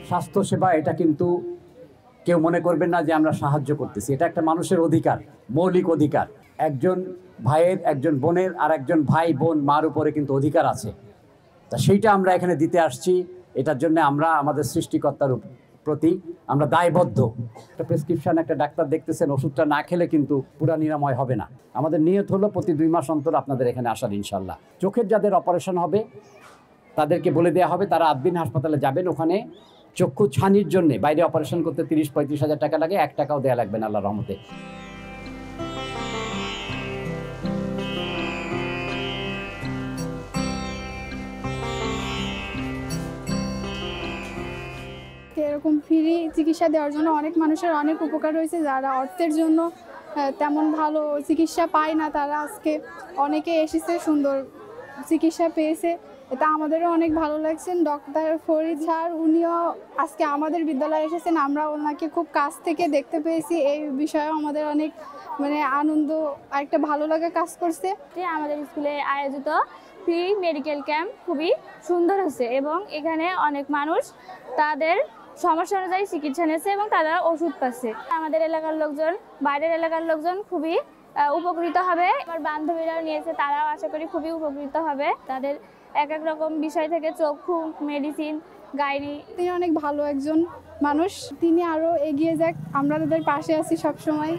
স্বাস্থ্যসেবা এটা কিন্তু কেউ মনে করবেন না যে আমরা সাহায্য করতেছি, এটা একটা মানুষের অধিকার, মৌলিক অধিকার। একজন ভাইয়ের, একজন বোনের আর একজন ভাই বোন মার উপরে কিন্তু অধিকার আছে, তা সেইটা আমরা এখানে দিতে আসছি। এটার জন্য আমরা আমাদের সৃষ্টিকর্তার প্রতি আমরা দায়বদ্ধ। একটা প্রেসক্রিপশন একটা ডাক্তার দেখতেছেন, ওষুধটা না খেলে কিন্তু পুরা নিরাময় হবে না। আমাদের নিয়ত হলো প্রতি 2 মাস অন্তর আপনাদের এখানে আসার ইনশাল্লাহ। চোখের যাদের অপারেশন হবে তাদেরকে বলে দেওয়া হবে তারা আদ্দিন হাসপাতালে যাবেন, ওখানে চক্ষু ছানির জন্য বাইরে অপারেশন করতে 30-35 হাজার টাকা লাগে, 1 টাকাও দেওয়া লাগবে না আল্লাহর রহমতে। এরকম ফ্রি চিকিৎসা দেওয়ার জন্য অনেক মানুষের অনেক উপকার হয়েছে। যারা অর্থের জন্য তেমন ভালো চিকিৎসা পায় না, তারা আজকে অনেকে এসেছে, সুন্দর চিকিৎসা পেয়েছে। এটা আমাদেরও অনেক ভালো লাগছে। ডক্টর ফরিদ স্যার উনিও আজকে আমাদের বিদ্যালয়ে এসেছেন, আমরা ওনাকে খুব কাছ থেকে দেখতে পেয়েছি। এই বিষয়ে আমাদের অনেক আনন্দ আর একটা ভালো লাগা কাজ করছে। আমাদের স্কুলে আয়োজিত ফ্রি মেডিকেল ক্যাম্প খুবই সুন্দর হচ্ছে এবং এখানে অনেক মানুষ তাদের সমস্যা অনুযায়ী চিকিৎসা নিচ্ছে এবং তারা ওষুধ পাচ্ছে। আমাদের এলাকার লোকজন, বাইরের এলাকার লোকজন খুবই উপকৃত হবে। আমার বান্ধবীরাও নিয়েছে, তারাও আশা করি খুবই উপকৃত হবে। তাদের এক এক রকম বিষয় থেকে চক্ষু, মেডিসিন, গাইনি। তিনি অনেক ভালো একজন মানুষ, তিনি আরও এগিয়ে যাক, আমরা তাদের পাশে আছি সবসময়।